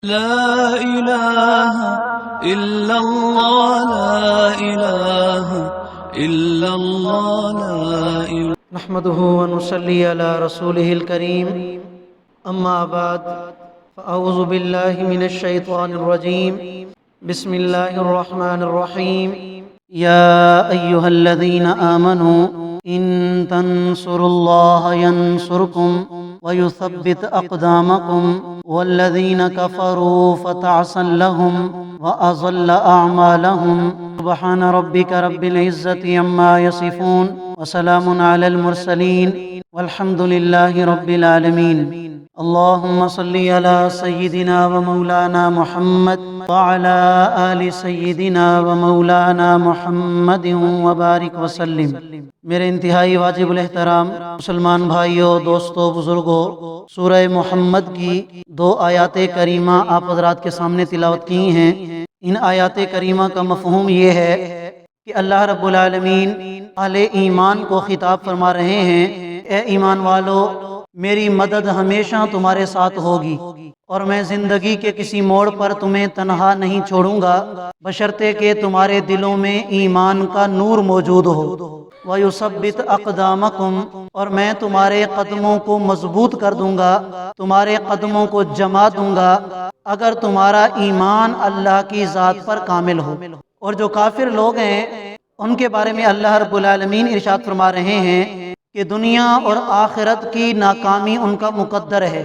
لا إله إلا الله لا إله إلا الله لا إله نحمده ونصلي على رسوله الكريم أما بعد فأعوذ بالله من الشيطان الرجيم بسم الله الرحمن الرحيم يا أيها الذين آمنوا إن تنصروا الله ينصركم ويثبت أقدامكم والذين كفروا فتعسا لهم وأضل أعمالهم سبحان ربك رب العزة عما يصفون وسلام على المرسلين والحمد لله رب العالمين اللهم صل على سيدنا ومولانا محمد وعلى آل سيدنا ومولانا محمد وبارك وسلم۔ میرے انتہائی واجب الاحترام مسلمان بھائیوں، دوستوں، بزرگوں، سورہ محمد کی 2 آیات کریمہ آپ حضرات کے سامنے تلاوت کی ہیں۔ ان آیات کریمہ کا مفہوم یہ ہے کہ اللہ رب العالمین اہل ایمان کو خطاب فرما رہے ہیں، اے ایمان والو، میری مدد ہمیشہ تمہارے ساتھ ہوگی اور میں زندگی کے کسی موڑ پر تمہیں تنہا نہیں چھوڑوں گا بشرطے کہ تمہارے دلوں میں ایمان کا نور موجود ہو۔ وَيُثَبِّتْ أَقْدَامَكُمْ، اور میں تمہارے قدموں کو مضبوط کر دوں گا، تمہارے قدموں کو جما دوں گا اگر تمہارا ایمان اللہ کی ذات پر کامل ہو۔ اور جو کافر لوگ ہیں ان کے بارے میں اللہ رب العالمین ارشاد فرما رہے ہیں کہ دنیا اور آخرت کی ناکامی ان کا مقدر ہے،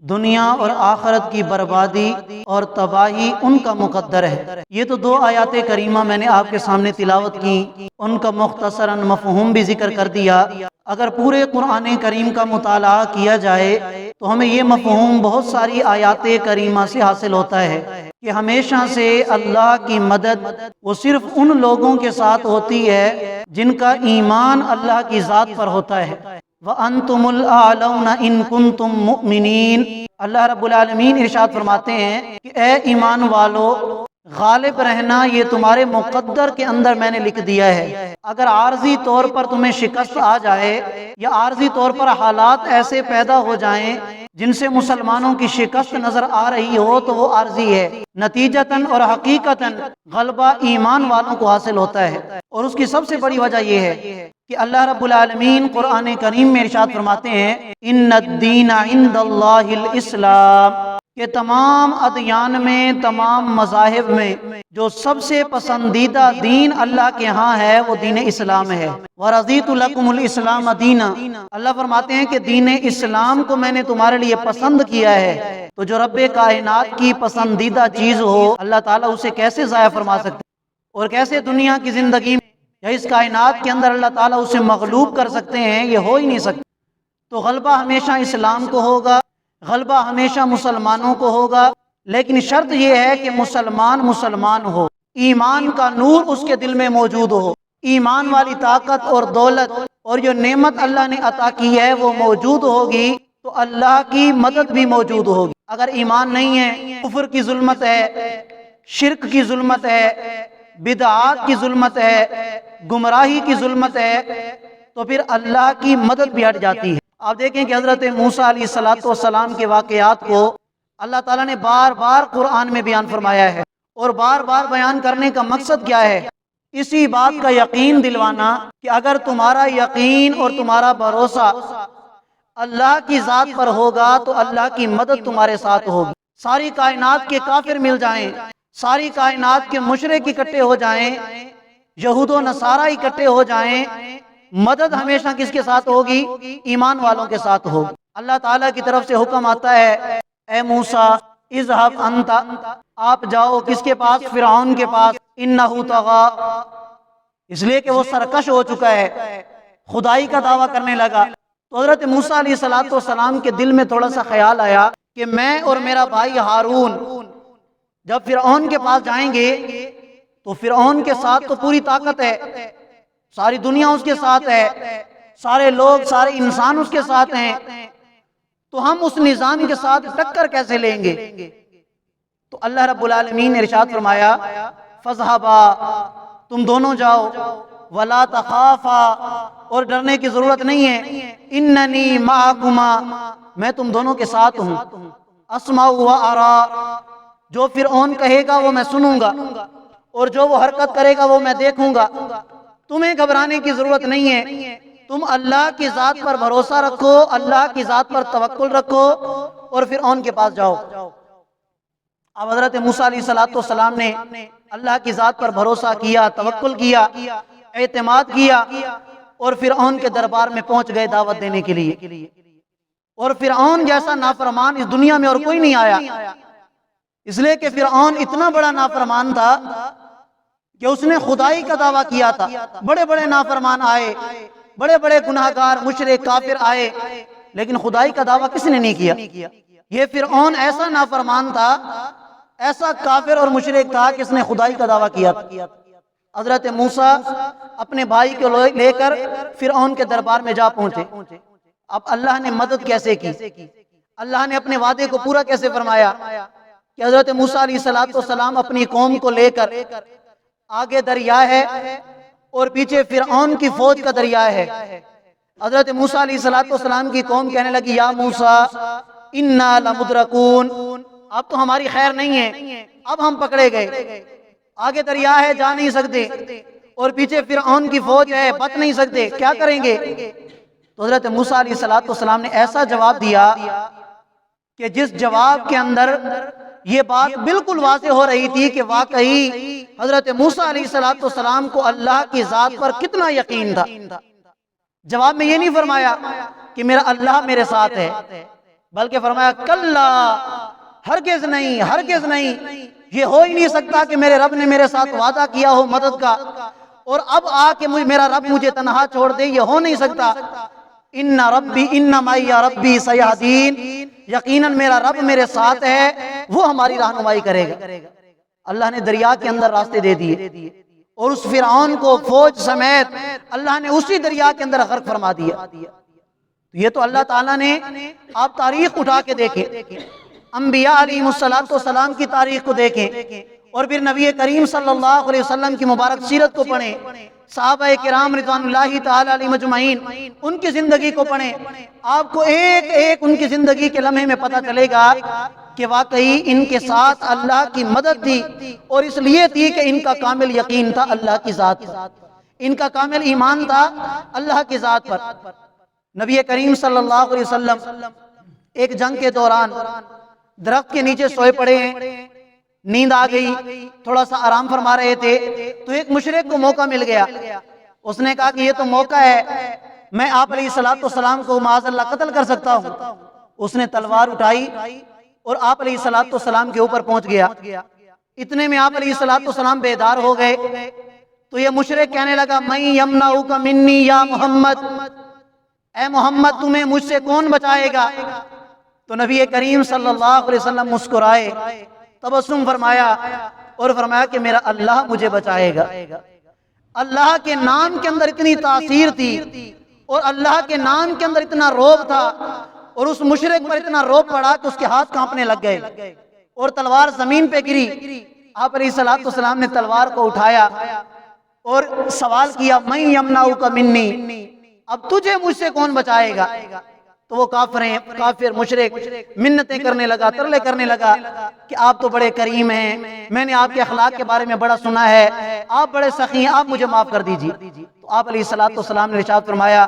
دنیا اور آخرت کی بربادی اور تباہی ان کا مقدر ہے۔ یہ تو 2 آیات کریمہ میں نے آپ کے سامنے تلاوت کی، ان کا مختصراً مفہوم بھی ذکر کر دیا۔ اگر پورے قرآن کریم کا مطالعہ کیا جائے تو ہمیں یہ مفہوم بہت ساری آیات کریمہ سے حاصل ہوتا ہے کہ ہمیشہ سے اللہ کی مدد وہ صرف ان لوگوں کے ساتھ ہوتی ہے جن کا ایمان اللہ کی ذات پر ہوتا ہے۔ وَأَنْتُمُ الْأَعْلَوْنَ إِن كُنتُم مُؤْمِنِينَ، اللہ رب العالمین ارشاد فرماتے ہیں کہ اے ایمان والو، غالب رہنا یہ تمہارے مقدر کے اندر میں نے لکھ دیا ہے۔ اگر عارضی طور پر تمہیں شکست آ جائے یا عارضی طور پر حالات ایسے پیدا ہو جائیں جن سے مسلمانوں کی شکست نظر آ رہی ہو تو وہ عارضی ہے، نتیجتاً اور حقیقتاً غلبہ ایمان والوں کو حاصل ہوتا ہے۔ اور اس کی سب سے بڑی وجہ یہ ہے کہ اللہ رب العالمین قرآن کریم میں ارشاد فرماتے ہیں ان الدین عند اللہ الاسلام، کہ تمام ادیان میں، تمام مذاہب میں جو سب سے پسندیدہ دین اللہ کے ہاں ہے وہ دین اسلام ہے۔ وَرَضِيتُ لَكُمُ الْإِسْلَامَ دِينًا، اللہ فرماتے ہیں کہ دین اسلام کو میں نے تمہارے لیے پسند کیا ہے۔ تو جو رب کائنات کی پسندیدہ چیز ہو اللہ تعالیٰ اسے کیسے ضائع فرما سکتے ہیں، اور کیسے دنیا کی زندگی میں یا اس کائنات کے اندر اللہ تعالیٰ اسے مغلوب کر سکتے ہیں، یہ ہو ہی نہیں سکتا۔ تو غلبہ ہمیشہ اسلام کو ہوگا، غلبہ ہمیشہ مسلمانوں کو ہوگا، لیکن شرط یہ ہے کہ مسلمان ہو، ایمان کا نور اس کے دل میں موجود ہو، ایمان والی طاقت اور دولت اور جو نعمت اللہ نے عطا کی ہے وہ موجود ہوگی تو اللہ کی مدد بھی موجود ہوگی۔ اگر ایمان نہیں ہے، کفر کی ظلمت ہے، شرک کی ظلمت ہے، بدعات کی ظلمت ہے، گمراہی کی ظلمت ہے، تو پھر اللہ کی مدد بھی ہٹ جاتی ہے۔ آپ دیکھیں کہ حضرت موسیٰ علیہ السلام کے واقعات کو اللہ تعالیٰ نے بار بار قرآن میں بیان فرمایا ہے، اور بار بار بیان کرنے کا مقصد کیا ہے؟ اسی بات کا یقین دلوانا کہ اگر تمہارا یقین اور تمہارا بھروسہ اللہ کی ذات پر ہوگا تو اللہ کی مدد تمہارے ساتھ ہوگی۔ ساری کائنات کے کافر مل جائیں، ساری کائنات کے مشرک اکٹھے ہو جائیں، یہود و نصارہ اکٹھے ہو جائیں، مدد ہمیشہ کس کے ساتھ ہوگی؟ ایمان والوں کے ساتھ ہوگی۔ اللہ تعالیٰ کی طرف سے حکم آتا ہے اے موسیٰ اذهب انت، آپ جاؤ کس کے پاس؟ فرعون کے پاس۔ انہ طغی، اس لیے کہ وہ سرکش ہو چکا ہے، خدائی کا دعویٰ کرنے لگا۔ تو حضرت موسیٰ علیہ السلام کے دل میں تھوڑا سا خیال آیا کہ میں اور میرا بھائی ہارون جب فرعون کے پاس جائیں گے تو فرعون کے ساتھ تو پوری طاقت ہے، ساری دنیا اس کے ساتھ ہے، سارے لوگ، سارے انسان اس کے ساتھ ہیں، تو ہم اس نظام کے ساتھ ٹکر کیسے لیں گے؟ تو اللہ رب العالمین نے ارشاد فرمایا فَاذْهَبَا، تم دونوں جاؤ، وَلَا تَخَافَا، اور ڈرنے کی ضرورت نہیں ہے، اِنَّنِي مَعَكُمَا، میں تم دونوں کے ساتھ ہوں، اسمع و ارا، جو فرعون کہے گا وہ میں سنوں گا، اور جو وہ حرکت کرے گا وہ میں دیکھوں گا۔ تمہیں گھبرانے کی ضرورت نہیں ہے، تم اللہ کی ذات پر بھروسہ رکھو، اللہ کی ذات پر توکل رکھو اور فرعون کے پاس جاؤ۔ اب حضرت موسیٰ علیہ السلام نے اللہ کی ذات پر بھروسہ کیا، توکل کیا، اعتماد کیا، اور فرعون کے دربار میں پہنچ گئے دعوت دینے کے لیے۔ اور فرعون جیسا نافرمان اس دنیا میں اور کوئی نہیں آیا، اس لیے کہ فرعون اتنا بڑا نافرمان تھا کہ اس نے خدائی کا دعویٰ کیا تھا۔ بڑے بڑے نافرمان آئے، بڑے بڑے گناہگار مشرک کافر آئے، لیکن خدائی کا دعویٰ کس نے نہیں کیا؟ یہ فرعون ایسا نافرمان تھا، ایسا کافر اور مشرک تھا کہ اس نے خدائی کا دعویٰ کیا تھا۔ حضرت موسیٰ اپنے بھائی کو لے کر فرعون کے دربار میں جا پہنچے۔ اب اللہ نے مدد کیسے کی؟ اللہ نے اپنے وعدے کو پورا کیسے فرمایا کہ حضرت موسیٰ علیہ السلام اپنی قوم کو لے کر، آگے دریا ہے اور پیچھے فرعون کی فوج کا دریا ہے۔ حضرت موسیٰ علیہ السلام کی قوم کہنے لگی یا موسیٰ انا لمدرکون، اب تو ہماری خیر نہیں ہے، اب ہم پکڑے گئے، آگے دریا ہے جا نہیں سکتے، اور پیچھے فرعون کی فوج ہے بچ نہیں سکتے، کیا کریں گے؟ تو حضرت موسیٰ علیہ السلام نے ایسا جواب دیا کہ جس جواب کے اندر یہ بات بالکل واضح ہو رہی تھی کہ واقعی حضرت موسیٰ علیہ السلام کو اللہ کی ذات پر کتنا یقین تھا۔ جواب میں یہ نہیں فرمایا کہ میرا اللہ میرے ساتھ ہے، بلکہ فرمایا کلا، ہرگز نہیں، ہرگز نہیں، یہ ہو ہی نہیں سکتا کہ میرے رب نے میرے ساتھ وعدہ کیا ہو مدد کا اور اب آ کے میرا رب مجھے تنہا چھوڑ دے، یہ ہو نہیں سکتا۔ ان ربی ان معی ربی سیہدین، یقیناً میرا رب میرے ساتھ ہے، وہ ہماری رہنمائی کرے گا۔ اللہ نے دریا کے اندر راستے دے دیے اور اس فرعون کو فوج سمیت اللہ نے اسی دریا کے اندر غرق فرما دیا۔ یہ تو اللہ تعالیٰ نے، آپ تاریخ اٹھا کے دیکھیں، انبیاء علیہ السلام کی تاریخ کو دیکھیں، اور پھر نبی کریم صلی اللہ علیہ وسلم کی مبارک سیرت کو پڑھیں، صحابہ کرام رضوان اللہ تعالی علیہ مجمعین ان کی زندگی کو پڑھیں، آپ کو ایک ایک ان کی زندگی کے لمحے میں پتہ چلے گا کہ واقعی ان کے ساتھ اللہ کی مدد تھی، اور اس لیے تھی کہ ان کا کامل یقین تھا اللہ کی ذات پر، ان کا کامل ایمان تھا اللہ کی ذات پر۔ نبی کریم صلی اللہ علیہ وسلم ایک جنگ کے دوران درخت کے نیچے سوئے پڑے ہیں، نیند آ گئی، تھوڑا سا آرام فرما رہے تھے تو ایک مشرک کو موقع مل گیا۔ اس نے کہا کہ یہ تو موقع ہے، میں آپ علیہ السلام کو معاذ اللہ قتل کر سکتا ہوں۔ اس نے تلوار اٹھائی اور آپ علیہ السلام کے اوپر پہنچ گیا۔ اتنے میں آپ علیہ السلام بیدار ہو گئے تو یہ مشرک کہنے لگا من یمنعک منی یا محمد، اے محمد تمہیں مجھ سے کون بچائے گا؟ تو نبی کریم صلی اللہ علیہ وسلم مسکرائے، تبسم فرمایا اور فرمایا کہ میرا اللہ مجھے بچائے گا۔ اللہ کے نام کے اندر اتنی تاثیر تھی اور اللہ کے نام کے اندر اتنا روب تھا، اور اس مشرک پر اتنا روب پڑا کہ اس کے ہاتھ کانپنے لگ گئے اور تلوار زمین پہ گری۔ آپ علیہ السلام نے تلوار کو اٹھایا اور سوال کیا من یمنعک منی، اب تجھے مجھ سے کون بچائے گا؟ تو وہ کافر مشرک منتیں کرنے لگا، ترلے کرنے لگا کہ آپ تو بڑے کریم ہیں، میں نے آپ کے اخلاق کے بارے میں بڑا سنا ہے، آپ بڑے سخی ہیں، آپ مجھے معاف کر دیجیے۔ تو آپ علیہ السلام نے ارشاد فرمایا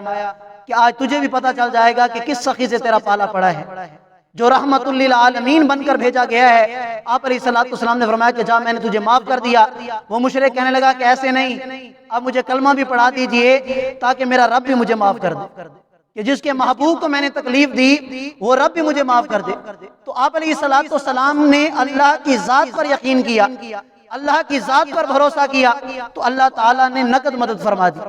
کہ آج تجھے بھی پتہ چل جائے گا کہ کس سخی سے تیرا پالا پڑا ہے، جو رحمت للعالمین بن کر بھیجا گیا ہے۔ آپ علیہ السلام نے فرمایا کہ جا میں نے تجھے معاف کر دیا۔ وہ مشرک کہنے لگا کہ ایسے نہیں، اب مجھے کلمہ بھی پڑھا دیجئے تاکہ میرا رب بھی مجھے معاف کر دے، کہ جس کے محبوب کو میں نے تکلیف دی وہ رب بھی مجھے معاف کر دے۔ تو آپ علیہ السلام نے اللہ کی ذات پر یقین کیا، اللہ کی ذات پر بھروسہ کیا، تو اللہ تعالیٰ نے نقد مدد فرما دی،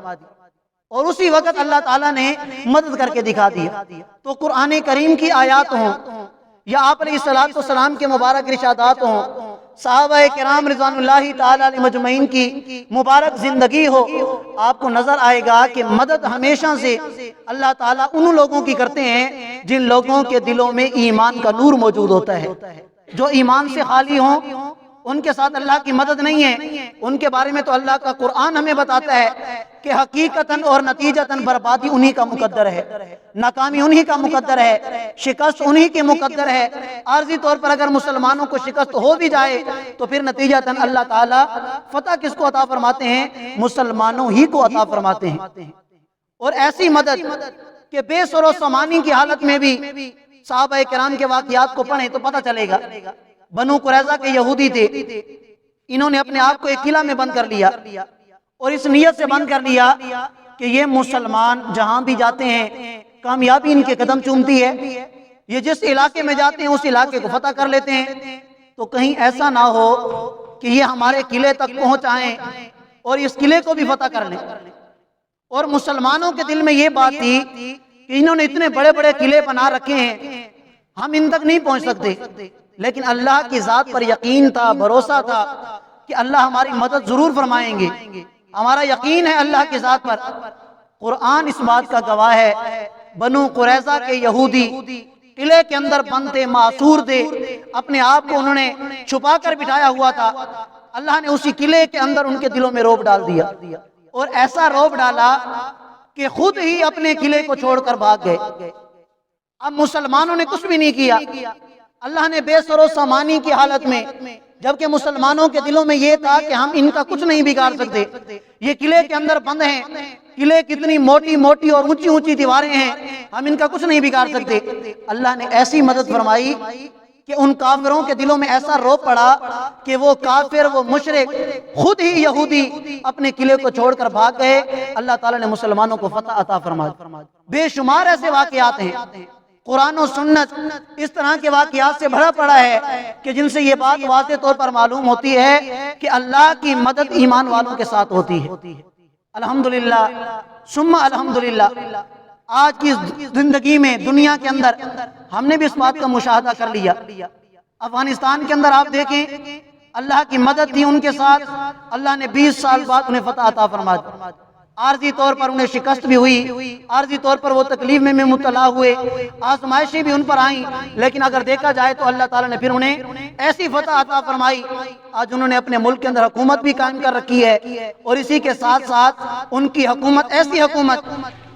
اور اسی وقت اللہ تعالیٰ نے مدد کر کے دکھا دیا۔ تو قرآن کریم کی آیات ہوں یا آپ علیہ السلام کے مبارک ارشادات ہوں، صحابہ کرام رضوان اللہ تعالی علیہ مجمعین کی مبارک زندگی ہو، آپ کو نظر آئے گا کہ مدد ہمیشہ سے اللہ تعالیٰ ان لوگوں کی کرتے ہیں جن لوگوں کے دلوں میں ایمان کا نور موجود ہوتا ہے۔ جو ایمان سے خالی ہوں ان کے ساتھ اللہ کی مدد نہیں ہے۔ ان کے بارے میں تو اللہ کا قرآن ہمیں بتاتا ہے کہ حقیقتاً اور نتیجتاً بربادی انہی کا مقدر ہے، ناکامی انہی کا مقدر ہے، شکست انہی کے مقدر ہے۔ عارضی طور پر اگر مسلمانوں کو شکست ہو بھی جائے تو پھر نتیجتاً اللہ تعالیٰ فتح کس کو عطا فرماتے ہیں؟ مسلمانوں ہی کو عطا فرماتے ہیں۔ اور ایسی مدد کہ بے سر و سامانی کی حالت میں بھی صحابہ کرام کے واقعات کو پڑھیں تو پتہ چلے گا۔ بنو قریظہ کے یہودی تھے، انہوں نے اپنے آپ کو ایک قلعہ میں بند کر لیا اور اس نیت سے بند کر لیا کہ یہ مسلمان جہاں بھی جاتے ہیں کامیابی ان کے قدم چومتی ہے، یہ جس علاقے میں جاتے ہیں اس علاقے کو فتح کر لیتے ہیں، تو کہیں ایسا نہ ہو کہ یہ ہمارے قلعے تک پہنچ آئیں اور اس قلعے کو بھی فتح کر لیں۔ اور مسلمانوں کے دل میں یہ بات تھی کہ انہوں نے اتنے بڑے بڑے قلعے بنا رکھے ہیں، ہم ان تک نہیں پہنچ سکتے، لیکن اللہ کی ذات پر یقین تھا، بھروسہ تھا کہ اللہ ہماری مدد ضرور فرمائیں گے، ہمارا یقین ہے اللہ کی ذات پر۔ قرآن اس بات کا گواہ ہے، بنو قریظہ کے یہودی قلعے کے اندر بند تھے، معصور تھے، اپنے آپ کو انہوں نے چھپا کر بٹھایا ہوا تھا، اللہ نے اسی قلعے کے اندر ان کے دلوں میں رعب ڈال دیا، اور ایسا رعب ڈالا کہ خود ہی اپنے قلعے کو چھوڑ کر بھاگ گئے۔ اب مسلمانوں نے کچھ بھی نہیں کیا، اللہ نے بے سر و سامانی کی حالت میں، جبکہ مسلمانوں کے دلوں میں یہ تھا کہ ہم ان کا کچھ نہیں بگاڑ سکتے، یہ قلعے کے اندر بند ہیں، قلعے کتنی موٹی موٹی اور اونچی اونچی دیواریں ہیں، ہم ان کا کچھ نہیں بگاڑ سکتے۔ اللہ نے ایسی مدد فرمائی کہ ان کافروں کے دلوں میں ایسا رعب پڑا کہ وہ کافر، وہ مشرک، خود ہی یہودی اپنے قلعے کو چھوڑ کر بھاگ گئے۔ اللہ تعالیٰ نے مسلمانوں کو فتح عطا فرمائی۔ بے شمار ایسے واقعات ہیں، قرآن و سنت اس طرح کے واقعات سے بھرا پڑا ہے کہ جن سے یہ بات واضح طور پر معلوم ہوتی ہے کہ اللہ کی مدد ایمان والوں کے ساتھ ہوتی ہے۔ الحمدللہ ثم الحمدللہ، آج کی زندگی میں دنیا کے اندر ہم نے بھی اس بات کا مشاہدہ کر لیا۔ افغانستان کے اندر آپ دیکھیں، اللہ کی مدد تھی ان کے ساتھ، اللہ نے 20 سال بعد انہیں فتح عطا فرما دی۔ عارضی طور پر انہیں شکست بھی ہوئی، عارضی طور پر وہ تکلیف میں مبتلا ہوئے، آزمائشیں بھی ان پر آئیں، لیکن اگر دیکھا جائے تو اللہ تعالیٰ نے پھر انہیں ایسی فتح عطا فرمائی، آج انہوں نے اپنے ملک کے اندر حکومت بھی قائم کر رکھی ہے، اور اسی کے ساتھ ساتھ ان کی حکومت ایسی حکومت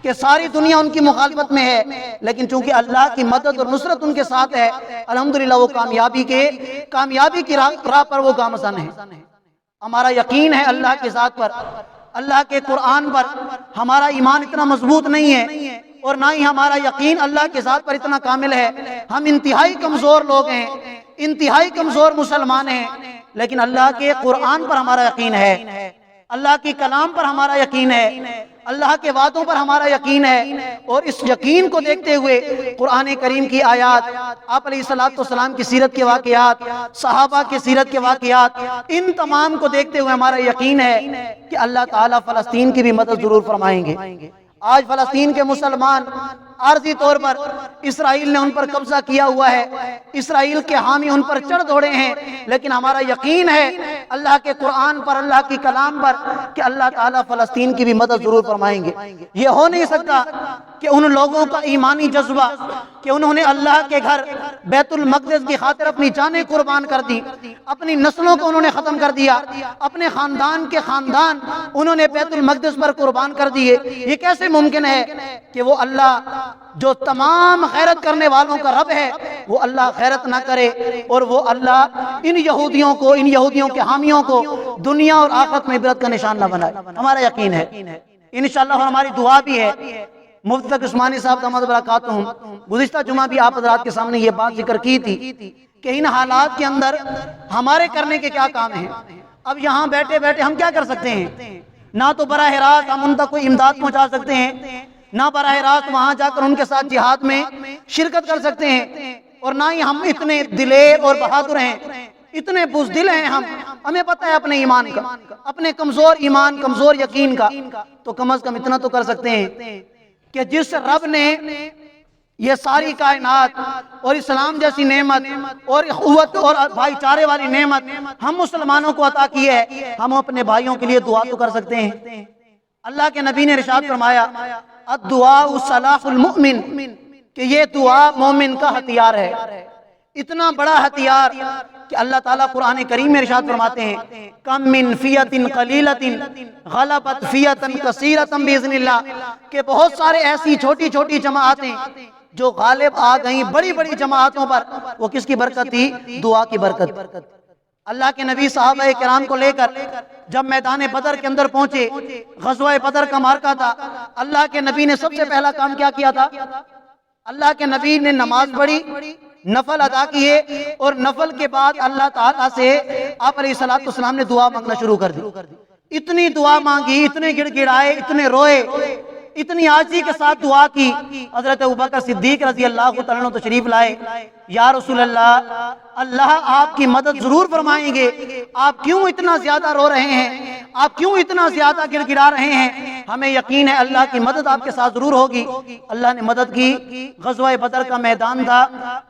کہ ساری دنیا ان کی مخالفت میں ہے، لیکن چونکہ اللہ کی مدد اور نصرت ان کے ساتھ ہے، الحمدللہ وہ کامیابی کی راہ پر وہ گامزن ہے۔ ہمارا یقین ہے اللہ کی ذات پر، اللہ کے قرآن پر، ہمارا ایمان اتنا مضبوط نہیں ہے اور نہ ہی ہمارا یقین اللہ کی ذات پر اتنا کامل ہے۔ ہم انتہائی کمزور لوگ ہیں، انتہائی کمزور مسلمان ہیں، لیکن اللہ کے قرآن پر ہمارا یقین ہے، اللہ کی کلام پر ہمارا یقین ہے، اللہ کے وعدوں پر ہمارا یقین ہے، اور اس یقین کو دیکھتے ہوئے قرآن کریم کی آیات، آپ علیہ السلام کی سیرت کے واقعات، صحابہ کی سیرت کے واقعات، ان تمام کو دیکھتے ہوئے ہمارا یقین ہے کہ اللہ تعالیٰ فلسطین کی بھی مدد ضرور فرمائیں گے۔ آج فلسطین کے مسلمان عارضی طور پر اسرائیل نے ان پر قبضہ کیا ہوا ہے، اسرائیل کے حامی ان پر چڑھ دوڑے ہیں، لیکن ہمارا یقین ہے اللہ کے قرآن پر، اللہ کی کلام پر کہ اللہ تعالیٰ فلسطین کی بھی مدد ضرور فرمائیں گے۔ یہ ہو نہیں سکتا کہ ان لوگوں کا ایمانی جذبہ کہ انہوں نے اللہ کے گھر بیت المقدس کی خاطر اپنی جانیں قربان کر دی، اپنی نسلوں کو انہوں نے ختم کر دیا، اپنے خاندان کے خاندان انہوں نے بیت المقدس پر قربان کر دیے، یہ کیسے ممکن ہے کہ وہ اللہ جو تمام خیرت کرنے والوں کا رب ہے وہ اللہ خیرت نہ کرے، اور وہ اللہ ان یہودیوں کے حامیوں کو دنیا اور آخرت میں عبرت کا نشان نہ بنائے۔ ہمارا یقین ہے انشاءاللہ، اور ہماری دعا بھی ہے۔ مفتی تقی عثمانی صاحب دامت برکاتہم گزشتہ جمعہ بھی آپ حضرات کے سامنے یہ بات ذکر کی تھی کہ ان حالات کے اندر ہمارے کرنے کے کیا کام ہیں۔ اب یہاں بیٹھے بیٹھے ہم کیا کر سکتے ہیں؟ نہ تو براہ راست ہم ان تک کوئی امداد پہنچا سکتے ہیں، نہ براہ راست وہاں جا کر ان کے ساتھ جہاد میں شرکت کر سکتے ہیں، اور نہ ہی ہم اتنے دلیر اور بہادر ہیں، اتنے بزدل ہیں، ہمیں پتہ ہے اپنے ایمان کا، اپنے کمزور ایمان، کمزور یقین کا، تو کم از کم اتنا تو کر سکتے ہیں کہ جس رب نے یہ ساری کائنات اور اسلام جیسی نعمت اور اخوت اور بھائی چارے والی نعمت ہم مسلمانوں کو عطا کی ہے، ہم اپنے بھائیوں کے لیے دعا تو کر سکتے ہیں۔ اللہ کے نبی نے ارشاد فرمایا الدعاء سلاح المؤمن، کہ یہ دعا مومن کا ہتھیار ہے، اتنا بڑا ہتھیار کہ اللہ تعالیٰ قرآن کریم میں ارشاد فرماتے ہیں کم من فیۃ قلیلۃ غلبت فیۃ کثیرۃ باذن اللہ، کہ بہت سارے ایسی چھوٹی چھوٹی جماعتیں جو غالب آ گئیں بڑی بڑی جماعتوں پر، وہ کس کی برکت تھی؟ دعا کی برکت۔ اللہ کے نبی صحابہ کرام کو لے کر جب میدان بدر کے اندر پہنچے، غزوہ بدر کا معرکہ تھا، اللہ کے نبی نے سب سے پہلا کام کیا کیا تھا؟ اللہ کے نبی نے نماز پڑھی، نفل ادا کیے، اور نفل کے بعد اللہ تعالیٰ سے آپ علیہ الصلوۃ والسلام نے دعا مانگنا شروع کر دی۔ اتنی دعا مانگی، اتنے گڑ گڑائے، اتنے روئے، اتنی عاجزی کے ساتھ دعا کی۔ حضرت ابوبکر صدیق رضی اللہ تعالیٰ عنہ تشریف لائے، یا رسول اللہ، اللہ آپ کی مدد ضرور فرمائیں گے، آپ کیوں اتنا زیادہ رو رہے ہیں، آپ کیوں اتنا زیادہ گڑ گڑا رہے ہیں؟ ہمیں یقین ہے اللہ کی مدد آپ کے ساتھ ضرور ہوگی۔ اللہ نے مدد کی۔ غزوہ بدر کا میدان تھا،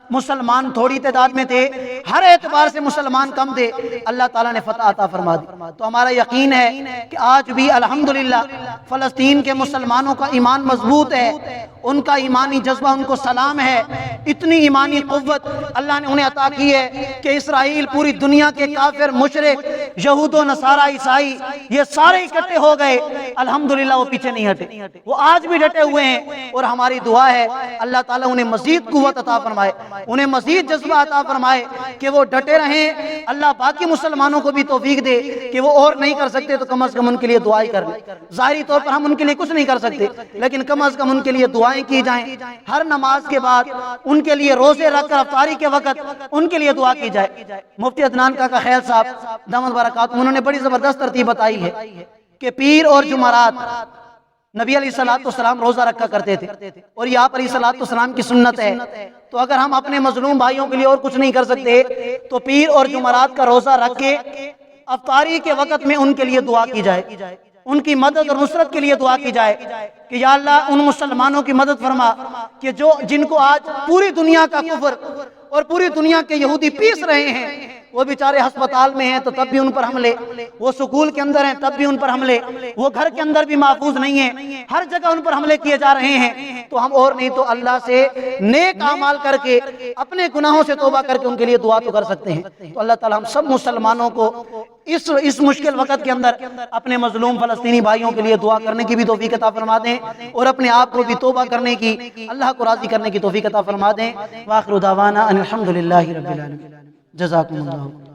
مسلمان تھوڑی تعداد میں تھے، ہر اعتبار سے مسلمان کم تھے، اللہ تعالیٰ نے فتح عطا فرما دی۔ تو ہمارا یقین ہے کہ آج بھی الحمدللہ فلسطین کے مسلمانوں کا ایمان مضبوط ہے، ان کا ایمانی جذبہ ان کو سلام ہے، اتنی ایمانی قوت اللہ نے انہیں عطا کی ہے کہ اسرائیل پوری دنیا کے کافر، مشرک، یہود و نصارہ، عیسائی، یہ سارے اکٹھے ہو گئے، الحمدللہ وہ پیچھے نہیں ہٹے، وہ آج بھی ڈٹے ہوئے ہیں۔ اور ہماری دعا ہے اللہ تعالیٰ انہیں مزید قوت عطا فرمائے، انہیں مزید جذبہ عطا فرمائے کہ وہ ڈٹے رہیں۔ اللہ باقی مسلمانوں کو بھی توفیق دے کہ وہ اور نہیں کر سکتے تو کم از کم ان کے لیے دعائیں کر لیں۔ ظاہری طور پر ہم ان کے لیے کچھ نہیں کر سکتے، لیکن کم از کم ان کے لیے دعائیں کی جائیں، ہر نماز کے بعد ان کے لیے روزے رکھ کر افطاری کے وقت ان کے لیے دعا کی جائے۔ مفتی عدنان کاکا خیل صاحب دامت برکاتہم، انہوں نے بڑی زبردست ترتیب بتائی ہے کہ پیر اور جمعرات نبی علیہ الصلوۃ والسلام روزہ رکھا کرتے تھے، اور یہ آپ علیہ الصلوۃ والسلام کی سنت ہے۔ تو اگر ہم اپنے مظلوم بھائیوں کے لیے اور کچھ نہیں کر سکتے تو پیر اور جمعرات کا روزہ رکھ کے افطاری کے وقت میں ان کے لیے دعا کی جائے، ان کی مدد اور نصرت کے لیے دعا کی جائے کہ یا اللہ ان مسلمانوں کی مدد فرما کہ جن کو آج پوری دنیا کا کفر اور پوری دنیا کے یہودی پیس رہے ہیں، وہ بیچارے ہسپتال میں ہیں تو تب بھی ان پر حملے، وہ سکول کے اندر ہیں تب بھی ان پر حملے، وہ گھر کے اندر بھی محفوظ نہیں ہیں، ہر جگہ ان پر حملے کیے جا رہے ہیں۔ تو ہم اور نہیں تو اللہ سے نیک اعمال کر کے، اپنے گناہوں سے توبہ کر کے ان کے لیے دعا تو کر سکتے ہیں۔ تو اللہ تعالی ہم سب مسلمانوں کو اس مشکل وقت کے اندر اپنے مظلوم فلسطینی بھائیوں کے لیے دعا کرنے کی بھی توفیق عطا فرما دیں، اور اپنے آپ کو بھی توبہ کرنے کی، اللہ کو راضی کرنے کی توفیق عطا فرما دیں۔ وآخر دعوانا ان الحمدللہ رب العالمین۔ جزاکم اللہ۔